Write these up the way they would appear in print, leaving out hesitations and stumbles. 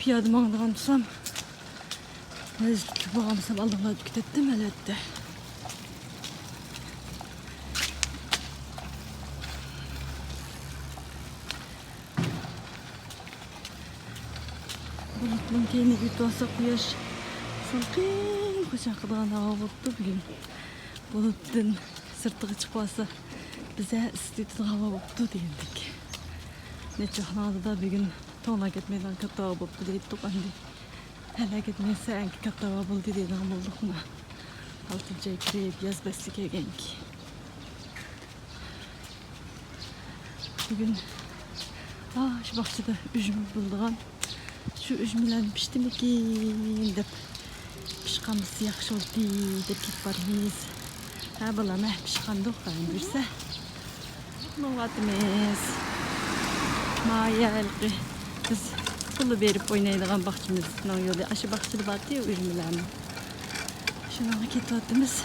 yadım anlagan tutsam. Nezlik bağımsam aldığımda tükettim elbette. Bulutun keyni gütü olsa kuyaş salkın koşan kıdağın hava buluttu bugün. Bulutun sırtığı çıkmasa bize ısıtıcı hava buluttu deyendik. Ne çoğunadı da bugün toğla gitmeden katta hava buluttu deyip tuğandı. Hele gitmeyse enki katta hava buluttu deyden bulduk mu? Altıncı kireyip yaz beslik egenki. Bugün şu bahçede üzüm bulduğum. Şu üzümlerin pişti mi ki dep pişkanlısı yaxşı oldu dep git barımız. Ha balam pişkandı oqayın birse. Novatımız. Maya elqi. Biz pulu verip oynaydıgan bahçemizin yolu. Aşı bahçeli batı ya üzümlerini. Şuna ketvatımız.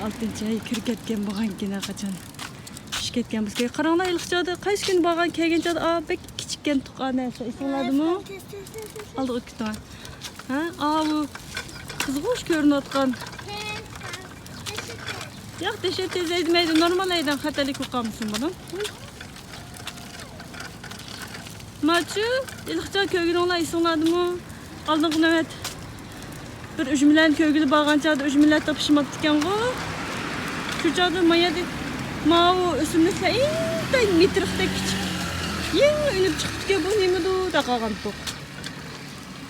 Altıncı ay kir ketken boğan gene kaçan. Ketken bizga qaranglar ilqchada qaysi kun borgan kelganchada bek kichikkan tuqqanasi esingladimi? Aldiga ketgan. Ha, bu qizg'ush ko'rinayotgan. Yo'q, desha tez aytmaydi, normal aydan xatalik o'qamsin buni. Machu, ilqcha ko'rganinglar esingladimi? Oldingi navbat bir ujumlarni ko'rgili borganchada ujumlar topishmabdi ekan-ku. Shu chog'da mayadi Mavu üstümüzde en metrikte küçük. Yeni ünüp çıktık ya bu neydi da kalkan tok.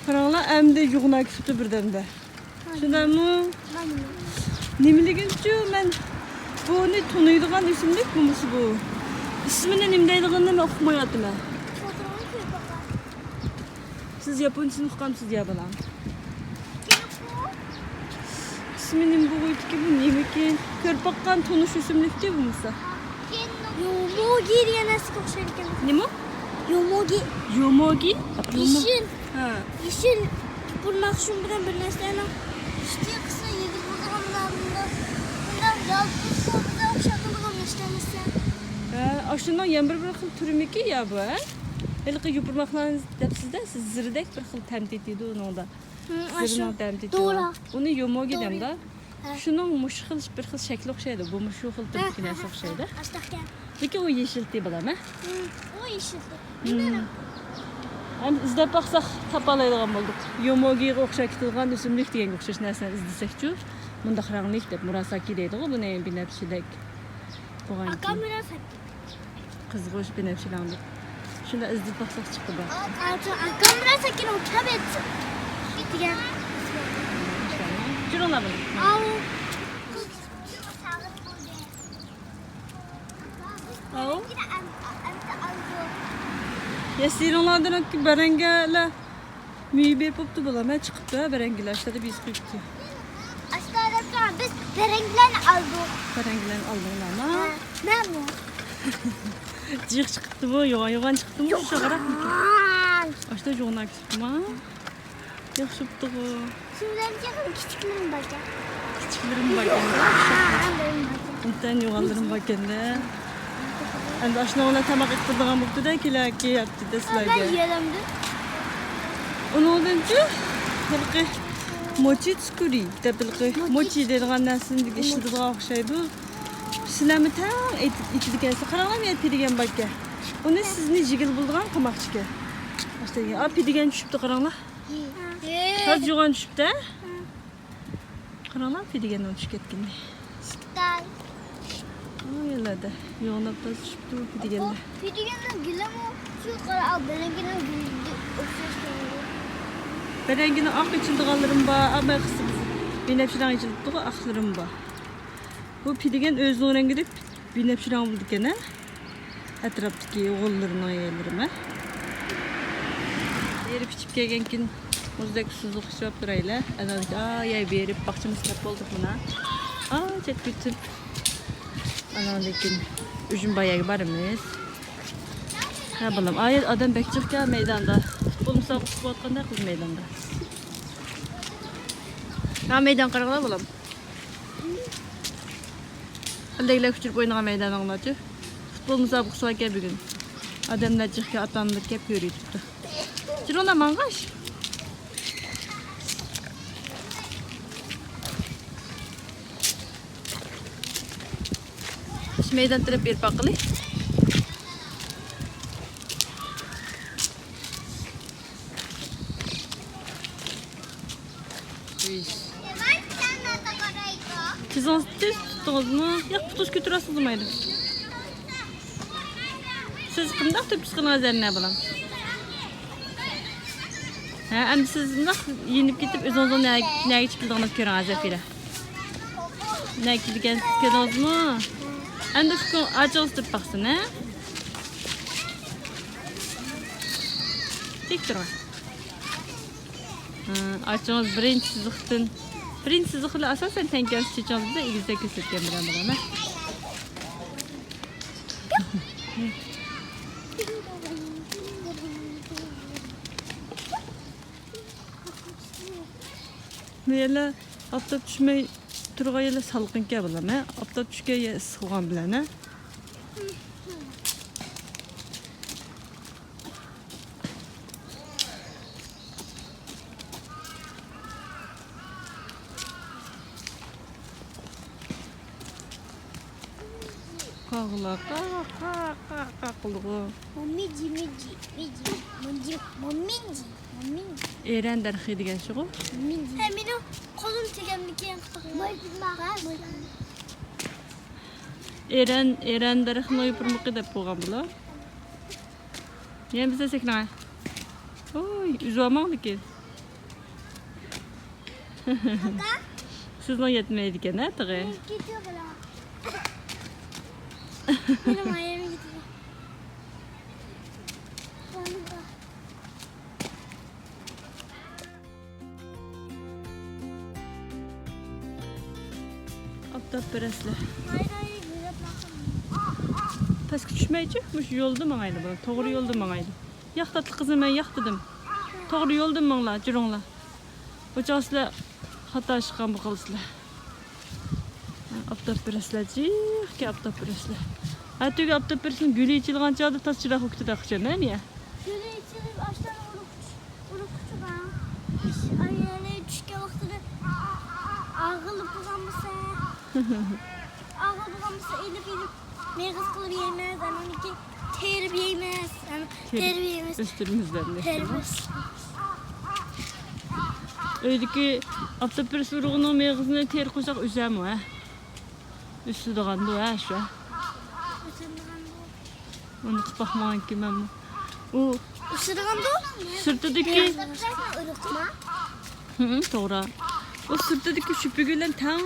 Karanlar emde yuğuna küçüktü birden de. Şundan mı? Nemiligin ben bu ne tonuyduğun isimlik bu musu bu? İsmini nemdeydiğini ben okumayadım ben. Siz Japoncasını okukamsınız ya bana. İsminin bu uydu ki bu neymi ki? Körpakkan tonuş isimlikti bu musa? Yomogi diye nasıl kokşarken? Ne mi? Yomogi. Yomogi? Yeşil. Ha. Yeşil. Burmak şundan bir nesneyle. İşte kısa yedi buradan bunda. Bundan yazdık sonra okşadığım nesnemesi. Aşından yembir bir xil türümü ki ya bu ha? Elqi yupurmaqlarınız depsizde siz zirdek bir xil təmdid idi onun da. Zırının təmdid. Doğru. Onu yomogi dem da. Şunun muşxil bir xil şəkli oxşaydı. Bu muşu xil türkü nəsə oxşaydı. Aştaqken. Peki o yeşilti bilam ha? O yeşildi. Bilmiyorum. Hem izlep baxsaq tapalaydigan bolduq. Yomogiga oxşab ketilgan o'simlik degan oxşash narsani izlasakchu. Bunda xiranglik deb Murasaki deydi o buni binafshilik. Akam Murasaki. Qizg'ush binafshilandik. Shunda izlep baxsaq chiqdi bor. Akam Murasaki'ni o'tab etsin. Degan. Jurolami. Au. Au. Yasironlardan ki berengele mühibir poptu bulamaya çıktı berengiler işte de biz poptu. Aslında biz berengilerini aldık. Berengilerini aldın ama. Ne bu? Cık çıktı bu, yoğan çıktı mı? Şu kadar mı? Açta yoğuna çıktı mı? Yok çıktı bu. Şimdilerin küçüklerin bakın. Küçüklerin bakende. Ondan yoğanların bakende. Anda aşna ona tamak ettirdiğim buldu da ki yaptı da slaydı. Ben yiyelimdi. Onun önce bilgi mochi tsukuri de bilgi mochi dediğin nesinde işlediği okşaydı. Sinemi tam etidigense karanlam ya pidigen bakya. Onu sizni jigil bulduğun kamakçıke. İşte pidigen düşüptü karanla. Kaz yoğan düşüptü. Karanla pidigen onu düşük etkinli. Süper. Öyle de yoğunluk da düşüptü pidigenle. Pidigenin gülü mü? Şu kara berenginin gülü. Berenginin ak içildi kalırım ba, ama kısı binepşiren içildi aklarım ba. Bu pidigen özlüğüne gidip binepşiren bulduk gene. Etraftaki oğullarına ayarlarım. Berip içip gelgenkin muzdaki susuzluk içip durayla. Adadık yay berip bakçımız kap olduk buna. Çok bütün. Adadıkin üzüm bayağı barımız. Ha balam, adam bekçik ya meydanda. Bulmuşsa bu atqanda kız meydanda. Ha meydan qaraqlar balam. Aldaylar küçük oynagan meydan anlatı. Futbol müsabaqası var bugün. Adamlar çıkıp atanlık hep görüyor tuttu. Cirona mangaş. Şu meydan taraf bir bakılı. Siz onu tuttunuz mu? Yok tutuş götürürsünüz mıydı? Siz kimden tüp çıkınız yerine bulan? Endi siz yenip gidip özünüzün neye çıkıldığınız körünüz efire. Ne gidigen çıkıldınız mı? Endi şu gün acınız tüp baksın he? Dik durun. Acınız birinci sızıktın. Birinci sızıklı asasen tenkeniz çiçeğinizde ilgizde kesilken bilen bulan. Neyler aptap düşmey turğa yerler salqınka bulan he? Aptap düşke sıkılan bilen he? Qaqla qaqlığı. Momiji. Eren derxi degan shu. He meni qo'lim tegamnikan Eren derxini yupurmuqi deb qo'ygan bular. Men biza sekna. Oy, uzamaqdiki. Sizning yetmaydi ekan, ha, tog'a. Ketiyor bala. Benim ayağım gidiyor. Aptap berasizlar. Hayır, güzel bakalım. Pastga tushmaychi, mush yo'lda mangaydi bu. To'g'ri yo'lda mangaydi. Yo'q tatli qizim, men yo'q dedim. To'g'ri yo'lda manglar, juringlar. O'chasizlar xato chiqqan bu qilsizlar. Aptap berasizlar-chi, aptap berasizlar. Hattoki aptap berasizlar guli ichilgan chog'da taschiroq o'ktida qilgan, niye? Gülü içirip açtan urup çıkan. Ayağına düşke vaktinde ağılıp bulanmışsa. Ağılıp bulanmışsa elip meyğız kılıp yemez. Onunki terip yemez. Terip yemez. Üstümüzden. Teribes. Öydeki aptap berasizlar urug'ning meyğizini ter qo'shaq üzəm ha. Üstü doğandı ha şu. Onu kapatmayan ki ben bu. O Isırgan da sırtıdaki ırıtma. To'g'ri. O sırtıdaki şüpügülen tam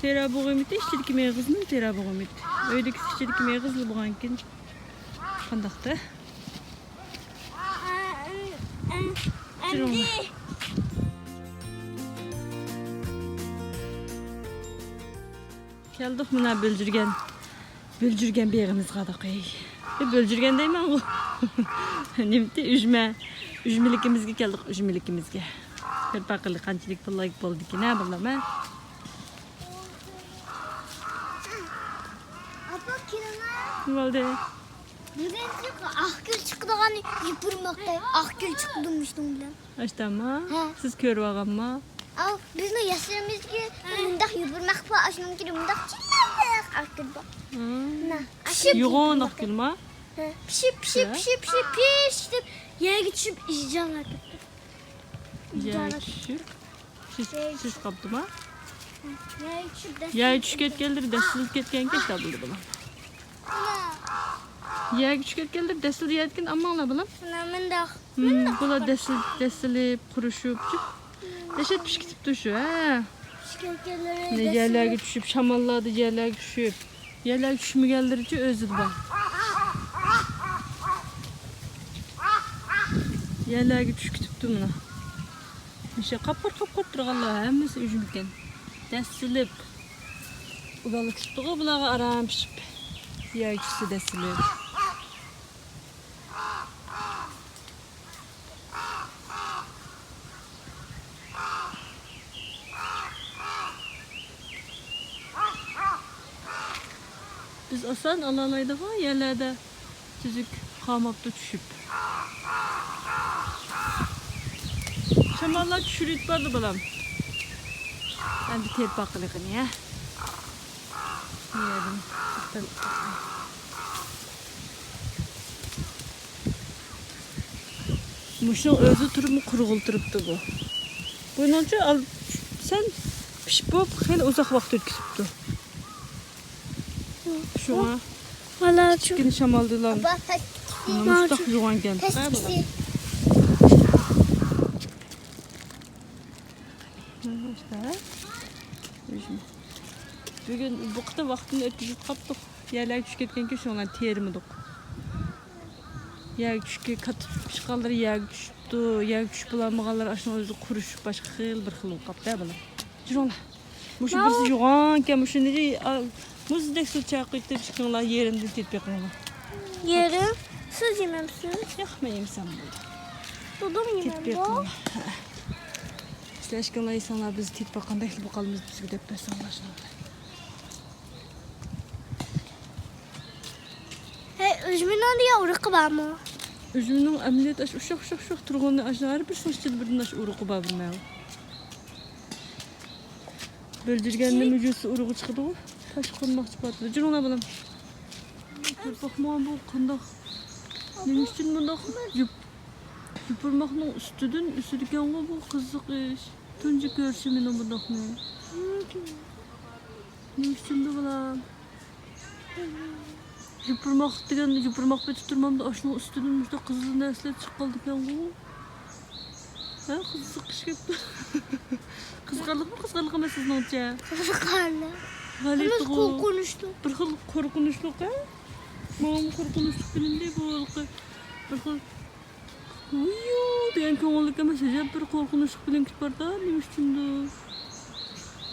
tera bo'g'imdi, ichidagi meyğizning tera bo'g'imdi. Öydeki ichidagi meyğizli bo'lgankin qandaqda? Endi. Keldik mana böljürgen begimiz qadaqay. Böljürgen deyman o. Nimti ujmilikimizga keldik, ujmilikimizga. Bir baqili qanchalik pullayk bo'ldiki, ne bilaman. Apa kirana. Ne bo'ldi? Bugün akgül çıktıgan yıpırmakta. Akgül çıktımmıştım bilen. Açtama. He. Siz ko'rib olganmi? Al bizni yaşlarımızki mundaq yıpırmak var. Aşınınki mundaq çillandık akgül bak. Na. Yo'g'on aqilma. Pişip deb yerga tushib ijjon aketdi. Ya tushib. Siz qapdimi? Yerga tushib Ya tushib ketgandir, dastil ketgan kechda bo'ldi bular. Ya tushib ketgandir, dastil yetgan ammolar bular. Mundaq. Bular dastilib, qurishib, dashat pishib ketibdi shu, ha. Ne yerlarga tushib, shamolladi, yerlarga tushib. Yerlarga tushmaganlaricha o'zi bor. Yerlarga tushib ketibdi mana. O'sha qapqir turganlar hammasi ujum ekan. Dastilib. Ular ketibdi, bularga aram pishib. Yerga tushsa dastilib. Biz asan alalaydık ha yerlerde tüzük Hamapta düşüp. Şamallar düşürüyüp vardı balam. Ben bir terp akıllıkını ya. Yedim. Muşun özü turumu kurgulturuptu bu. Bununca al sen pişip bop hel uzak vaqt ötküzüptü. Şuna Valla çok. kichkina shamaldilar. Mustaq yuvangan. Pestisi. Bugün bu qıta vaqtini ötküzüp qapdıq. Yerler düşüp ketkenki şoňlan terimidik. Yer düşüp katıp çıqanlar yer düşüpdi. Yer düşüp bulanmağanlar aşağı özü kuruşup başka xil bir xil qapdı bana. Jurona. Muşu birisi yuğanken muşu nece muzdek su çaqıytır çıkınlar yerinde tetbiqinlar. Yerim. Siz yememsiniz. Yaxmayım sen bu. Dudum yemem bu. Tetbiqinlar. İşleşkinler insanlar bizi tetbiqanda bu qalımız bizga dep bersinlar. Hey, üzümünden diye uğraqı var mı? Üzümünün əməliyyat uşaq turğanı aşağı bir sonuçta birinin aş uruğu var bilməyəm. Böldürgəndə mücüsü uruğu çıxdı o. Taş qonmaqçı batdı. Cür ona balam. Baxmağım bu qandaq. Neymiş üçün bundaq yupurmaqның üstüdün üstüdükən o bu qızıq iş. Tuncu görüşümünü bundaq ne? Neymiş üçün de balam. Yupurmaq degen yupurmaq bet tuturmamda aşının üstünün müjde kızıl nesle çıkaldı ben bu. Ha kızıl kış gibi. Kızgarlık mı kızgarlık ama siz ne olacak? Kızgarlı. Galet Biz o. konuştuk. Bir xil korkunçluk ha? Mağam korkunçluk bilindi bu. Bir xil uyuyu degen köngülük ama size bir korkunçluk bilen kit var da neymiş şimdi?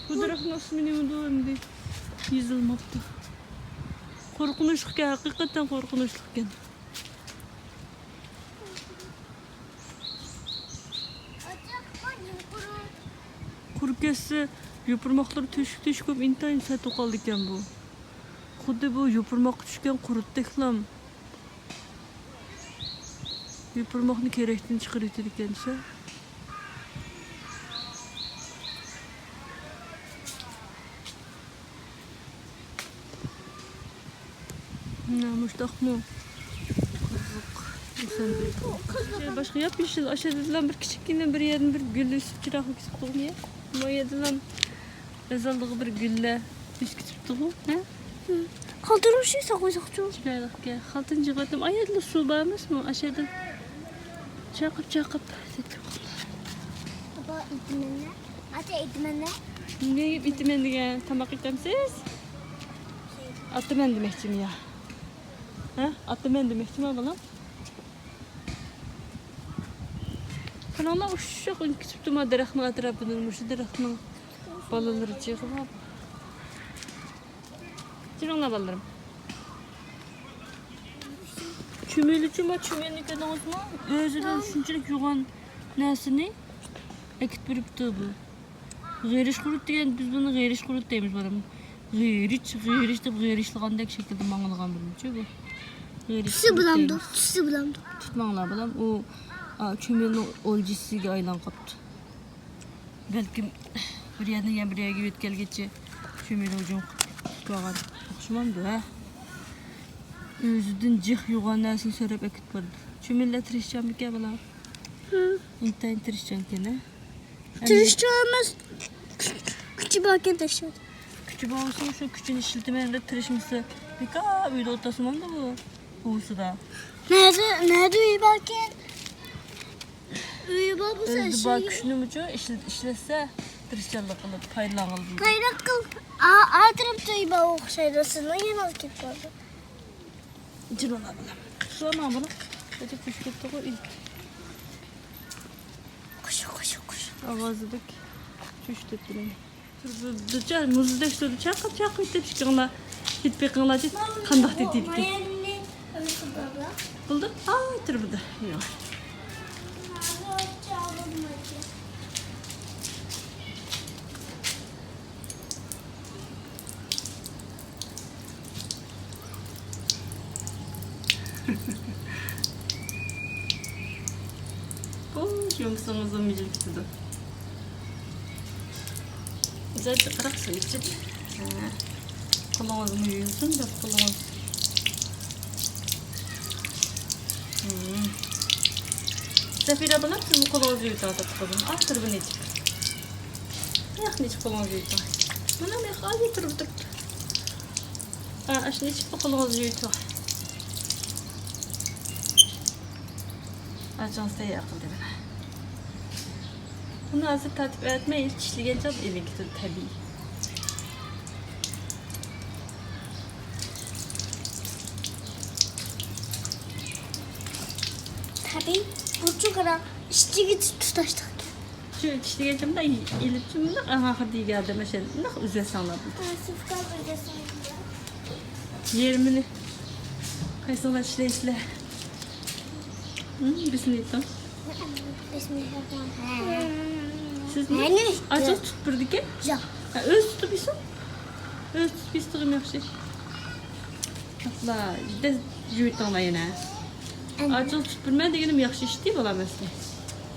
Bu tarafın asmini mi doğru hem de yazılmaptı. Korkunçluk ya, hakikaten korkunçluk ya. Kurkesi yupurmakları tüşük köp intayın satı kaldı iken bu. Xuddi bu yupurmak düşken kurutteklam. Yupurmakni kerekten çıkarıtır ikense. Muştaq mı? Kızık. Başka yap yeşil. Aşağıdan bir küçük bir yerin bir güllü üstü çıraklı küçük doğum ya. Bu yerden özelliği bir gülle üst küçük doğum. Kaldırmışıysa koysak çok. Çıkardık ya. Haltın çıkardım. Ayetli su bağımız mı? Aşağıdan çakıp. Baba itmenler. Ate itmenler. Ne gibi itimen diye tamak itemsiz? Atımen demekçim ya. Ha? Atımen demekçim ha balam. Kanallar uşak küçük tuma deraxtın atrafından muşu deraxtın balaları çıkıp. Çıranla balarım. Çümeli çümeni kadınız mı? Özüden şunçalık yuğan nesini ekit biripti bu. Gıyriş kurut diyen biz bunu gıyriş kurut deyimiz baram. Gıyriş deyip gıyrişligandek şekilde mağılgan bilinçi bu. Tüsü bulamdı. Tüsü bulamdı. Tutmağlar balam o çömelin olcisiga aylan qaptı. Belki bir yerden bir yerge ötkelgeçe çömeli ucun tutmagan. Oxşamamdı ha. Özüdün jih yuğan näsin sörep ekit bardı. Çömelle tirişcan bike balam. İntayin tirişcan kene. Tırışacağımız küçük bakken taşıdı. Küçük olsun şu küçüğün işiltimelerinde tirişmesi. Bika öyle otasımam da bu. Uğusu da. Nerede üye bakken? Üye babası Özü bak küçüğünün ucu işletse tirişcanlık kılıp paylanıldı. Kayrak kıl. Atırıp üye baba okşaydasın. Yemez ki fazla. Cırona balam. Sonra balam. Hadi püskürttü o ilk. Koşu. Avazıdık. Çüştü bilen. Dıcar muzdek söyledi. Çakıp çıkınlar. Git bekinler git. Kandak dedi. Mayenli. Evet baba. Buldu. Aa tır burada. Yok. Yumsam uzun mücül tutudu. Güzelce kırak su içip. Kulağımız mı yuyulsun da kulağımız. Zafira bana siz bu kulağımızı yutağı da tutalım. Al tırbını içip. Yak ne içip kulağımızı yutağı. Bana mı yak al yutırıp durdu. Aşını içip bu kulağımızı yutağı. Ajansa yakın demine. Bunu azıcık tatip etme ilk kişi geleceğiz evlilikte tabii. Tabii. Burcu kadar işçi tutaştık. Şu kişi geleceğim de iletişim de hadi geldi mesela ne üzere sanladım. Sıfkal ödesin. Yerimini kaysalar işle. Bismillah. Bismillahirrahmanirrahim. Siz mi? Yani. Acı tutturdu ki. Ya. Öz tutu bilsin. Öz tutu bilsin yaxşı. Atla, de jüytana yine. Acı tutturmaya degenim yaxşı iş değil ola mesela.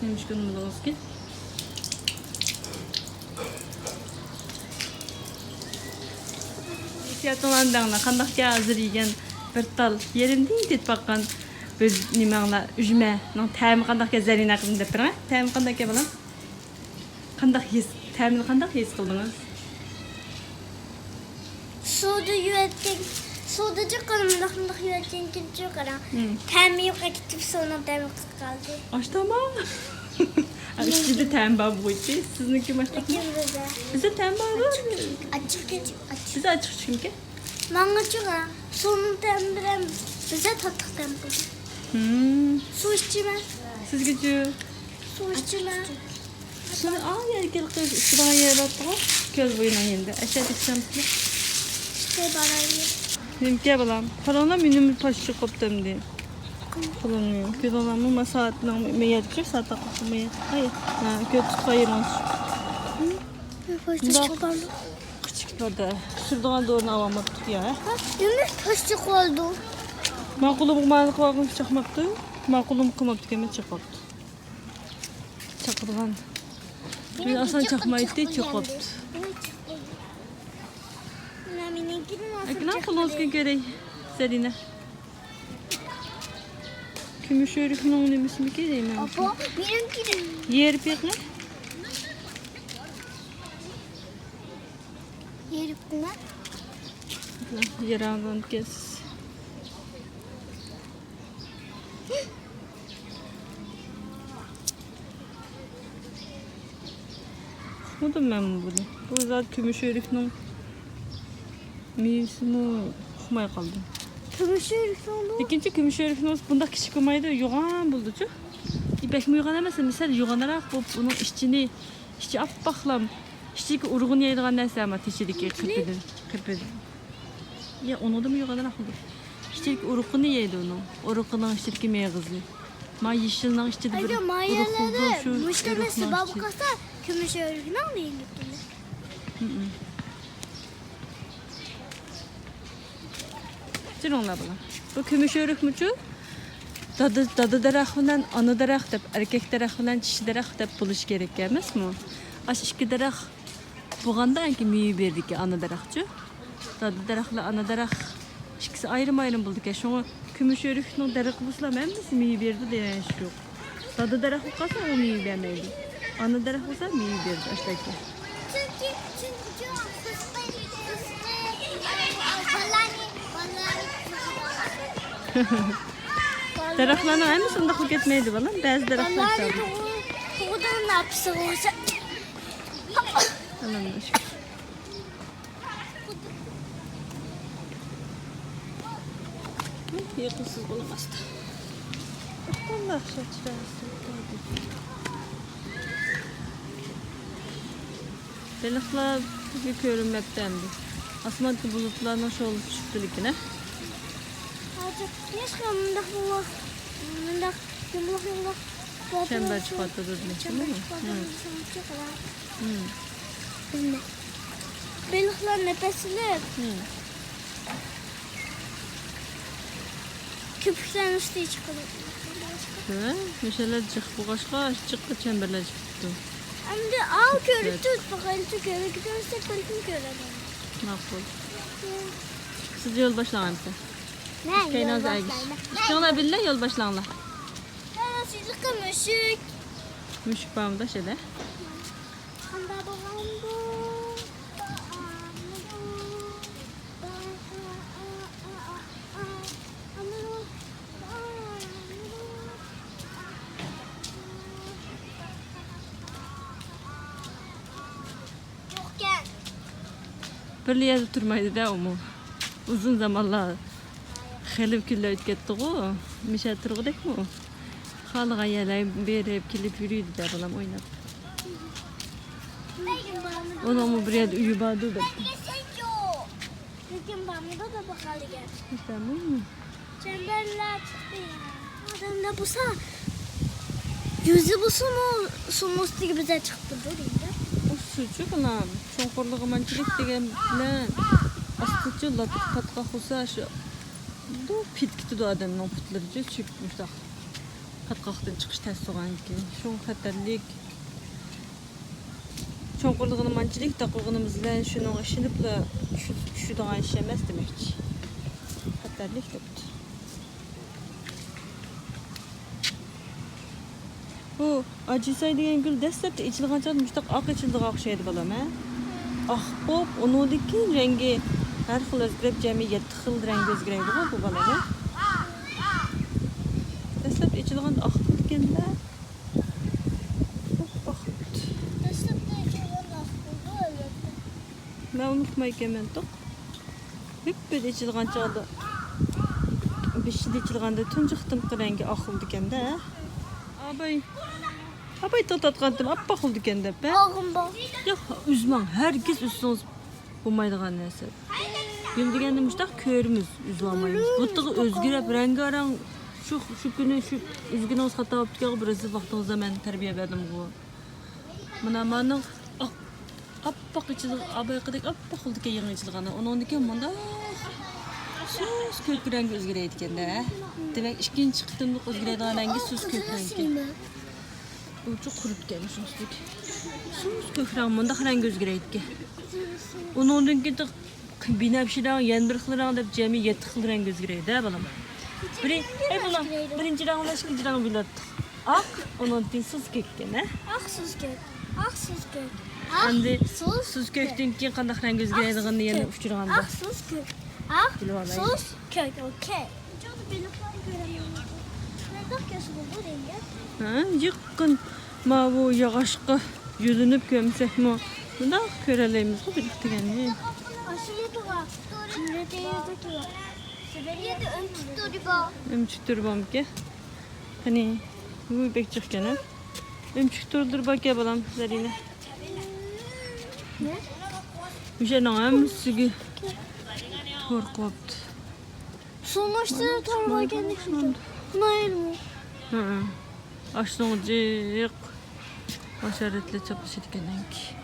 Neymiş günümüz ki. Fiyatlandığında qandaq hazır yegan bir tal yerinde det bakkan biz nimangla üzme nang təmi qandaq zarina qildim deb turgan. Təmi qandaq bolam? Qandaq his, təmini qandaq his qildingiz? Suda yönetim. Suda çıkanımda yönetim çıkaran. Temi yok ekip sonra temi kaldı. Aş tamam. İşte təmi var bu idi. Sizinki başqa? İkimize. Bizə təmi var. Açık. Bizə açıq çünki. Manga çıkaran. Sonun temi bize tatlı temi. Su içmez. Siz gücü. Su içmez. Sonra yer gel qız üstüne yer atdı. Göz boyuna indi. Aşağı düşsəm sizə. İşte bana iyi. Benimki balam. Parana minimum taşı koptum diye. Kullanmıyorum. Göz olanımı saatla meyedecek saat takılmaya. Hayır. Göz tutayırmış. Başta çıkardı. Küçük orada. Şuradan doğru avama tutuyor. Yine taşçı oldu. Makulum kumalık vakın çakmaktı. Makulum kumaktı keme çakmaktı. Çakırgan. Ben asan çakmaydı çakmaktı. Akılan kulağızgın görey. Serine. Kümüş örükün onun emisini göreyim ben. Baba benimki de. Yer pek ne? Yeri kuma. Yarağından kes. Bu da ben bunu. Bu zaten kümüş örükün meyvesini okumaya kaldım. Kımışır sonu. İkinci kümüş örükün bunda küçük olmaydı yoğan buldu çünkü. İpek mi yoğan emese misal yoğanarak bu bunun işçi appaklam. İşçi urgun yayılgan neyse ama teşedik kıpıdır. Ya onu da mı yoğanarak oldu? İşçi urukunu yedi onu. Urukunun işçi meyağızı. Ma yeşilden işçi de bir Ayrıca uruk mayaları buldu şu müştemesi babu kasa kımışır ne alayım gittim. Onunla bula. Bu kümüş örük mücü? Dadı daraqından anı daraq deb, erkek daraqından çişi daraq deb buluş gerek emas mı? Aş iki daraq buğanda ki meyi berdi ki anı daraqçı. Dadı daraqla anı daraq ikisi ayrım buldu ki. Şunu kümüş örüknün daraq buslam emas meyi berdi deyen iş yok. Dadı daraq olsa o meyi vermeydi. Anı daraq olsa meyi berdi aştaki. Çünkü Daraqlarını aynı sundaqlı getmeydi balam. Bazı daraqlar çaldı. Buradan ne yapsın olsa. Allah'ım aşkına. Yakınsız olamaz da. Allah şaşırasın. Balıklar bir görünmektendi. Asmantı bulutlarına şu olup çıktı likine. Yaşlı mındak bu. Mındak yumruk. Çember çıkarttı değil mi? Balıklar nefesini köpüklerin üstüne çıkıyor. He, meşeler cık bu kaşka çıktı çemberler çıktı. Hem de al körü tut bakalım tut körü giderse kalkın körü. Makbul. Siz yol başlayın sen. Ne? Keynaz aygiş. İşte bille yol başlayınlar. Ya sizlik kamışık. Müşük bağımda şeyde. Anda babam bu. Yokken. Bir yerde durmaydı da mu. Uzun zamanlar xelip külle ötketti o. Mişe turgudek mu? Xalığa yerler berip kilip yürüydü de balam oynadı. Ona mı bir yerde uyubadı da. Bugün bana da bakalım gel. Tamam mı? Çemberler çıktı ya. Adam ne bu sa? Yüzü bu sumustu gibi bize çıktı böyle. O suçu balam. Çonqurluğu mançilik degen bilen astıcı lat katka xusa şu. Bu pitkiti de adamın putları çökmüş da. Katkaqdan çıkış tez soğan ki. Şon xatarlik. Çonqurluğunu mançilik daqiqimiz bilen şunun işinip de şu da işemez demekçi. Xatarlik de bu. Bu acısay degan gül dastlabda ichilgancha mustaq oq ichildiga o'xshaydi balam, ha? Oq bo'p, unidagi rangi har xil o'zgarib, jami 7 xil rang o'zgaradi bu balada. Dastlab ichilgan oq bo'lganda ben unutmayken toq. Hep bir ichilgancha da beshida ichilganda tunjiqtim rangi oq bo'ldi ekanda. Abay totatqandım appa oldu ekan deb. Ağım bak. Yo'q, üzmang, herkes üzsünüz bo'lmaydigan narsa. Gül deganda mustaq ko'rimiz, üzlamaymiz. Buttig'i o'zgarib, rangarang şu kuni şu üzgina o'z xato bo'lib bir vaqtingizda men tarbiya berdim bu. Mana meni appoq ichida abayqidek appoq oldu ekan yangi ichilgani. Uningdiki menda sus ko'k rangi o'zgaraydi ekanda. Demak, ikkinchi qitimliq o'zgaradigan rangi sus ko'k rangi. Ucu kurup gelmiş üstlük. Sus kökran mında xaran göz gireydi. Onun dünkü de binapşiran, yenbirxliran deb cemi 7 xil rang göz gireydi ha balam. Balam, birinci rangla ikinci rang bilattık. Ak, onun din sus kökken ha. Ak sus kök. Ak sus kök. Endi sus kökten keyin qanday rang göz gireydigini yana uçurganda. Ak sus kök. Ak sus kök. Okey. Çok belirtler göremiyorum. Nerede kesin bu rengi? Ha, yıqqın ma bu yağaşqı yüzünüp gömsek mi? Bunda köreleyimiz bu birlikte yani. Aşırı tuğa. Nerede yazık ya? Seberiye de ön tuttu ba. Ömçüktür ki. Hani bu bekçik gene. Ömçüktürdür bak ya balam zarine. Ne? Bir şey nağam sügü. Korkoptu. Sonuçta torba kendi şurada. Nail mi? Hı. Aşlıncık. Başarıtlı çalışırken ki.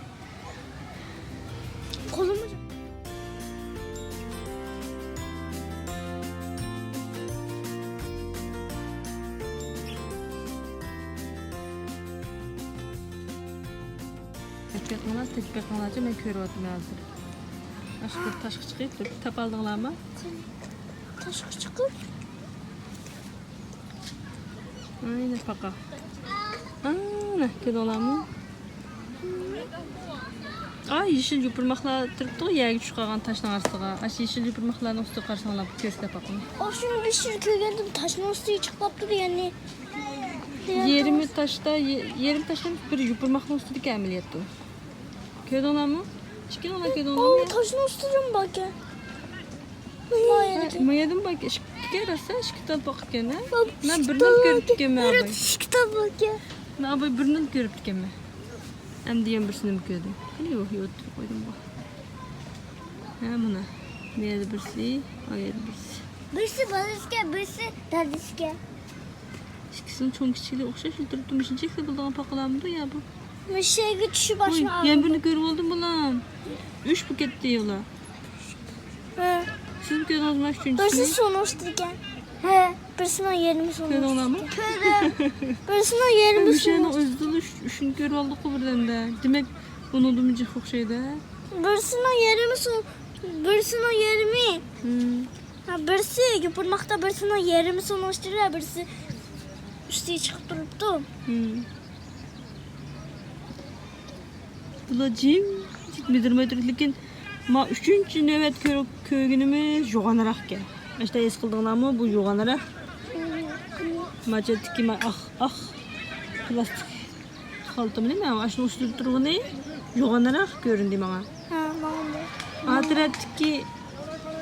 Kolumu Tekbek olacak ben körü oldum hazır. Aşkı taşkı çıkıp dur. Tap aldınlar mı? taşı çıkıp. Aynen faka. Ana, kedolar mı? Ay yeşil yupurmakla tırptı yergi çıkan taşın arasına. Aş yeşil yupurmakların üstü karşılanıp köşte bakın. O şunu bir şirke geldim taşın üstüne çıkıp yani. Yerimi taşta bir yupurmakla üstündeki ameliyattı. Kedolar mı? Çıkın ona kedolar mı? Taşın üstüne bak ya. Mayadım bak, şıkkı rasa şıkkıda bak gene. Ben birinin görüp gemi abi. Evet şıkkıda bak ya. Ben abi birinin görüp gemi. Hem diyen birisini mi gördüm? Yok yok koydum bak. Ha buna. Nerede birisi? Oraya birisi. Birisi bazıske, birisi dadiske. İkisinin çok küçüğüyle okşa şıltırıp durmuşacaksa bulduğum pakalarımda ya bu. Bir şey güçlü başıma Oy, birini görüp oldum bulam. 3 buket diyorlar. He. Siz gördünüz mü üçüncüsünü? Birisi sonuçtayken. He, birisinin yerimiz olmuş. Köyde ona mı? Köyde. Birisinin yerimiz Bir şeyini olmuş. özledi, üçün görü aldık o birden de. Demek bunu da mücih o şeyde. Birisinin yerimiz olmuş. Birisinin yerimi. Ha, birisi yupurmakta birisinin yerimiz olmuştur ya, birisi üstüne çıkıp duruptu. Bulacağım. Bildirmedir. Lekin ma üçüncü nöbet köygünümüz yoğanarak gel. İşte es kıldığına mı bu yoğanarak. Maçetki ma plastik haltım değil mi? Ama aşın usulü durğunu yoğanarak göründü bana. Ha, bana Adretteki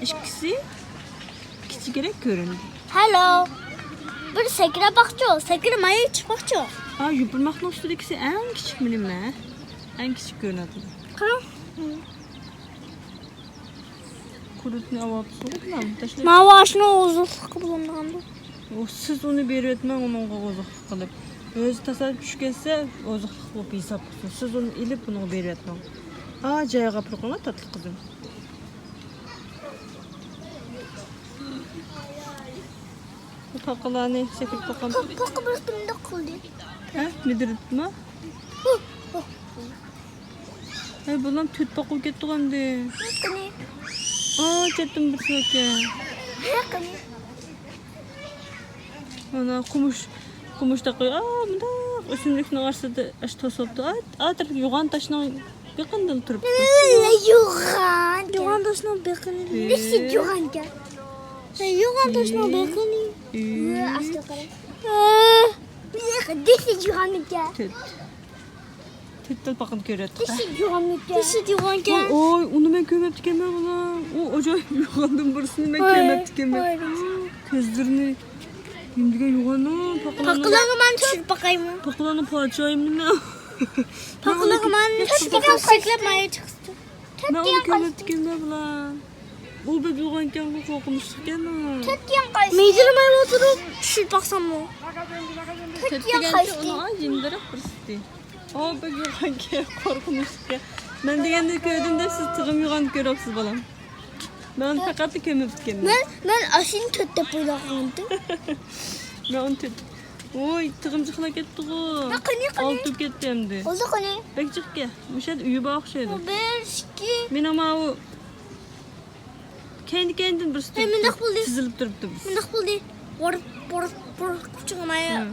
işkisi küçük gerek göründü. Hello. Bir sekire bakıyor. Sekire maya çıkmakçı. Yupurmak üstündekisi en küçük mi mi? En küçük görünüyor. Kırım. Kurutunu avat soğuk mu? Taşla. Mava aşına uzun sıkı bulunandı. Siz onu bir etmen onun oğuzluk kılıp. Özü tasarruf düşkese oğuzluk bulup hesap kılsın. Siz onu ilip bunu bir etmen. Caya kapırkona tatlı kızım. Bu pakalarını sekip bakalım. Bakı bir binde kıldı. Midirit mi? Bulam tüt bakıp gitti kandi. Kını. Çettim bir söke. Kını. Ana kumuş da koy. Bunda üstündekinin arasında aş tosoptu. Atır yuğan taşına yakından durup. Yuğan. Yuğan taşına bekini. Nesi yuğan gel? Yuğan taşına bekini. Aslı karı. Nesi yuğan gel? Tüttel bakın göret. Nesi yuğan gel? Nesi yuğan gel? Oy, onu ben kömep dikemem ulan. O acayip yuğandım birisini ben kömep dikemem. Kızlarını Şimdi yuğanı Pakılanı ben düşür bakayım. Pakılanı parçayım ne? Pakılanı ben düşür bakayım. Seklemeye çıksın. Ben onu kömep dikemem ulan. O bebe yuğanken bu korkmuştuk ya. Meydirmeye oturup düşür baksam mı? Tepki geldi ona yindirip birisi. O bebe yuğanken korkmuştuk ya. Ben degende köyden de siz tığım yuğan görüyorsunuz balam. Ben fakat kömep dikemem. Ben aşın tötte bırakmadım. Ben onu tut. Oy, tığımcıkla gitti o. Altıp gitti hem de. Oldu konu. Bekçik ki, müşahede üyü bağış şeydi. Bir, iki. Ben ama o kendin bir sürü Minnak buldu. çizilip duruptu biz. Minnak buldu. Bor küçüğümeye.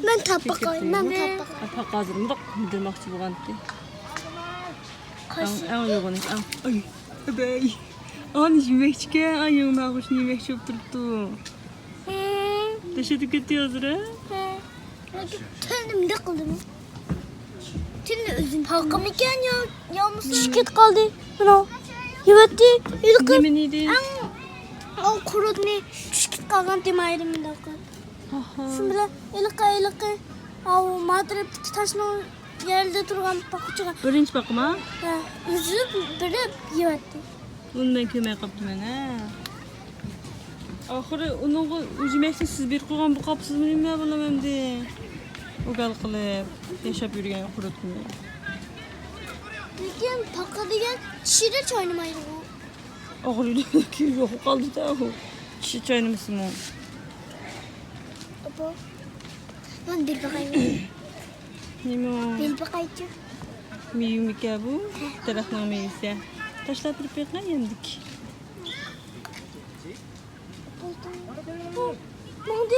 Ben tapakayım. Ben tapakayım. Apak hazırım da bildirmekçi bu kanıtı. Kaşı. An yoğun iş. Ay, bey. An yemekçi ki, ay yoğun ağaç yemekçi yapıp duruptu. Teşekkür ediyoruz ha. Tündüm de kıldım. Tündü özüm. Hakkım iken ya mısın? Şirket kaldı. Buna. Yemetti. İlk. Yemeniydi. O kurut ne? Şirket kalgan demaydım bir dakika. Şimdi ilk. O madre taşın yerde durgan bakıcıga. Birinci bakım ha. Üzüp biri yemetti. Onu ben kömeğe kaptım ben ha. Ahırı onu üzümekte siz bir koygan bu kapsız mı bilmeye bulamam de. O gal kılıp yaşap yürüyen kurutmuyor. Lekin pakka degan şirir oynamaydı o. Ahırı ki yok kaldı da o. Kişi çayını mısın o? Apa? Ben bir bakayım. Neymi o? Bir bakayım. Miyu mika bu. Tarafına miyse. Taşlar bir pekna yendik. Mangdı.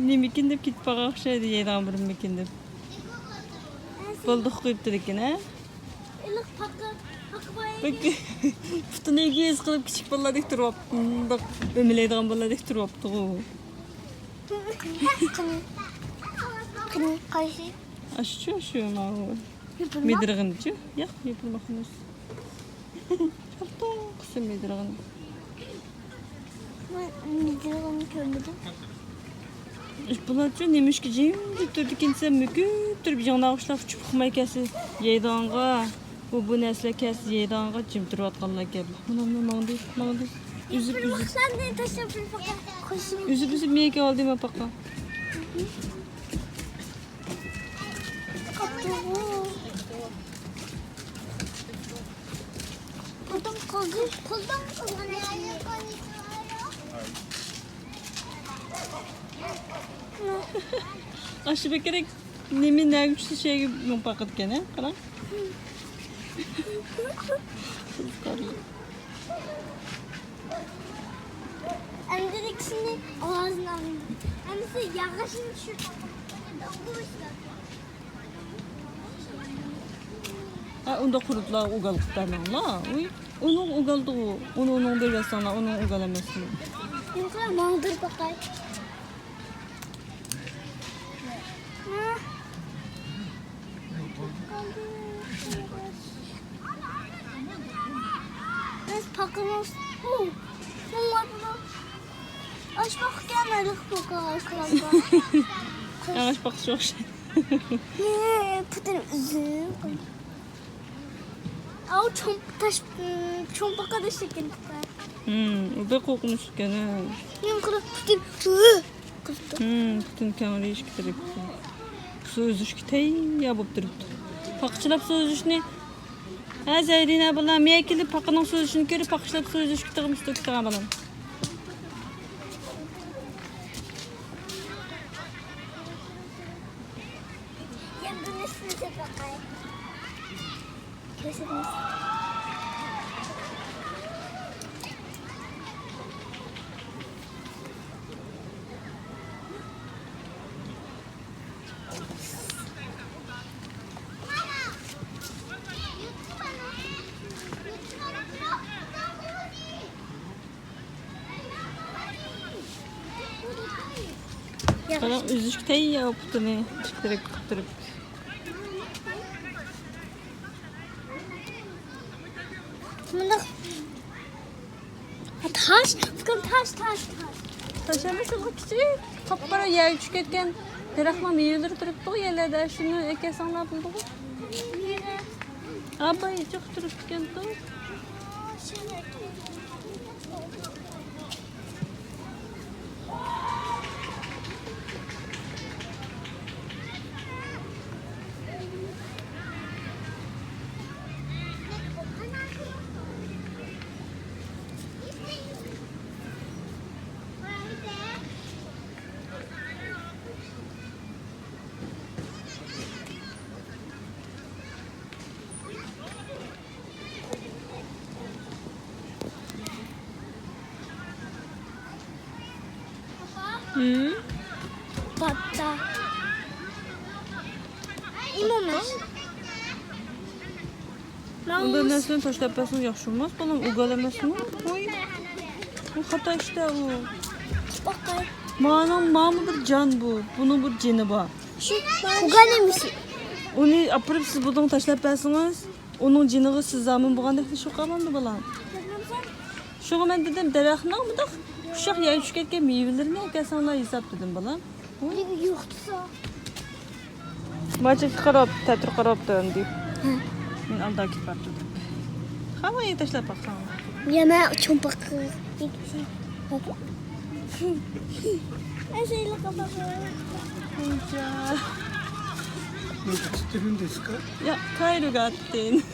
Ne mikindip git bakak şeydi yedan bir mikindip. Bulduk kıyıp dedik ha. İlk pakka bayı. Bak futunu egiyiz kılıp küçük baladık durup. Bak ömüleydiğen baladık durup. Kını kayısı. Aşçı ma o. Medirgin diyor. Yak yapılmakınız. Çok kısa medirgin. Medirgin görmedim. Bularca nemiş ki cim durduk insan müküttür bir yana ağaçlar küçük kımay kesi yeydanğa. Bu nesle kes yeydanğa cim durup atkanlar geldi. Mandı. Üzüp. Sen de taşla bir pakka. Koşum. Üzüp meyke aldım ha paka. Aşı bekerek nemi ne güçlü şey gibi yok paket gene. Karan. Hem dedik şimdi ağzını alayım. Hem de yaklaşın şu. Ha, onda kurutlar ugalıklar la. Uy, onun ugaldı o. Onun bir sana, onun ugalamasın. Yok lan mağdur bakay. Biz pakımız. Bunlar bunu. Aç bak gelmedik bu ağaçlarda. Yavaş bak çok şey. Pıtır üzüm. Au çompak da şekil. O da kokmuş gene. Yum kuru pıtır. Bütün kamera iş getirip. Su üzüş kitey yapıp duruptu. Pakçılap su üzüşünü. Ha Zeyrine bala miyekili pakının su üzüşünü görüp pakçılap su üzüş kiteyim üstü kiteyim balam. Ya bu nesli de bakay. Kesinlikle. Balam üzüş kitey yapıp duruptu. Kiteyip durup. Bunda taş, bakın taş. Taşaması bu küçük. Kapkara yer tüketken deraxtma meyveleri turuptu yerlerde şunu ekesanlar buldu. Abay çok turupken tu. Batta. İmamış. Onda neslen taşlapasını yaxşılmaz. Balam ugalamasını. Oy. Bu hata işte o. Bakay. Mamı bir can bu. Bunun bir cini var. Şu kuganemiş. Onu apırıp siz budun taşlapasınız. Onun ciniği siz zaman buğandaki şu kalandı balam. Şunu ben dedim deraxtına mı da uşaq yer tüketken meyvelerini ekesanlar hesap dedim balam. Yoksa. Maçı qarab, tətir qarab döndü. Mən alda git baktım. Havayı taşlap baxsan. Yeme çompak. Eseyle kapatalım. Ya, kayru gattin.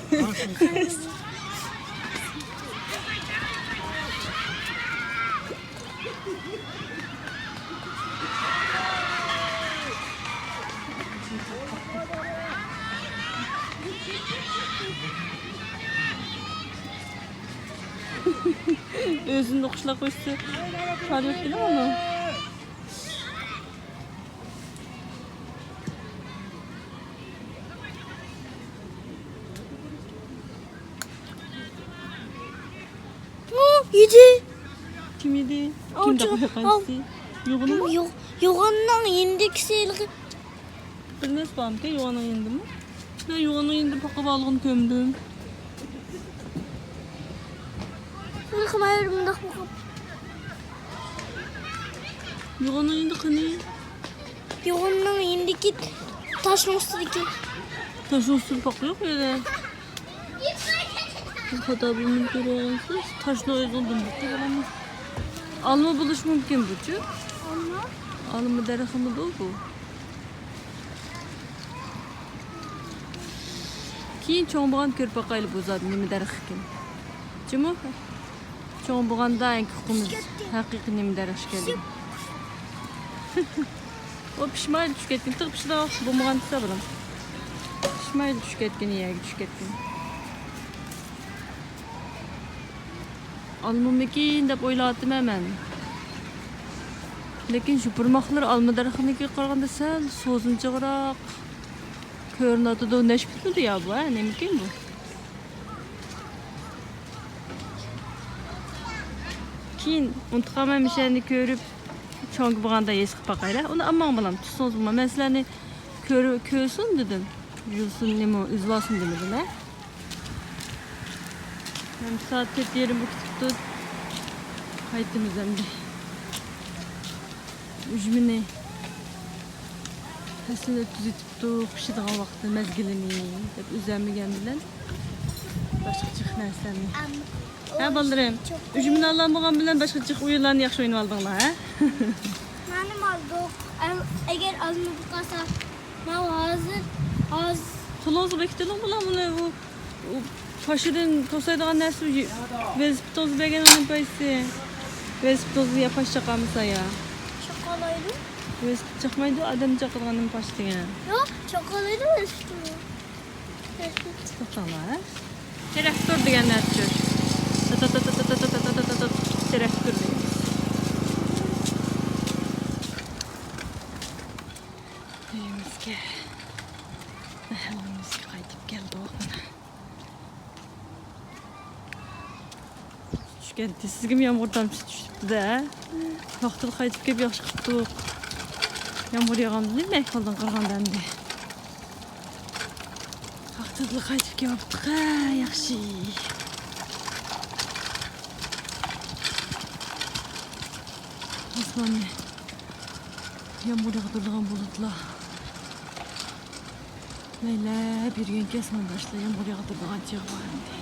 Özünü oxuşla qoysa, kar yox deyil onu. Yedi. Kim yedi? Al, Kim de al. qoyaqansı? Yoğunu mu? Yoğandan indekseyle. Bilmez bağım ki yoğana indi mi? Ben yoğana indi paqa balığını kömdüm. Yıkmayarım da bakıp. Yoğana indi qani. Yoğandan indeki taşmıştı. Taşı usul paqa yox elə. Bu kadar bir mümkün olsuz. Taşla öz oldum bu. Alma buluş mümkün bu. Ama Alma deraxtı da bu. Keyin cho'ng bo'lgan ko'rpaqayli bo'zadi nima daraxt ekan. Jimi? Cho'ng bo'lgandan keyin haqiqiy nima daraxt ekan. O pişmaylı düşüp ketken. Tığ pişti bulmagan desa bilim. Pişmaylı düşüp ketken, iyagi düşüp ketken. Almamıkin dep oyladım hemen. Lekin şu burmaklar alma darxıniki qaraganda sal sozunchaqroq ko'rinadi. Da nesh bitmidi ya bu, ha? Nemikin bu? Keyin intiqam mishani ko'rib cho'ng bo'lganda es qilib boqaylar. Uni ammam bilan tutsongiz bo'lma. Men sizlarni ko'rsin dedim. Yulsin nima izlasin dedim, ha? Hem saat 7:30 tuttu. Qaytimiz endi. Ujmini aslında tuzitib pishadigan vaqtda mezgilini deb o'zamigan bilan boshqa chiq narsani. Ha baldırım. Ujmini alamagan bilan boshqa chiq o'yinlarni yaxshi o'ynab oldinglar, ha? Benim aldı. Eğer alınıp kalsa ben hazır. Qo'lingizga bekitiling bilan buni u fashidan to'saydigan narsa velosipedingizni bergan uning paysi. Velosipedingizni yapash chaqamisa ya. Şokolaydı. Velosiped chaqmaydi, odam chaqirganim pash degan. Yok şokolaydı mı üstüne? To'xtanglar, ha? Traktor degan narsa. Traktor degan. Uyimizga mahallamizga qaytib keldik. Tushgan sizga ham yomg'ir tomchi tushibdi-da. Vaqtida qaytib kelib yaxshi qildik. Yomg'ir yog'amdi, nima qilding qirg'ondan de. Vaqtida qaytib kelibdik, ha, yaxshi. Osmonni yomg'ir yog'dirgan bulutlar. Laylab yurgan kesman boshla yomg'ir yog'dirgan chog' bor endi.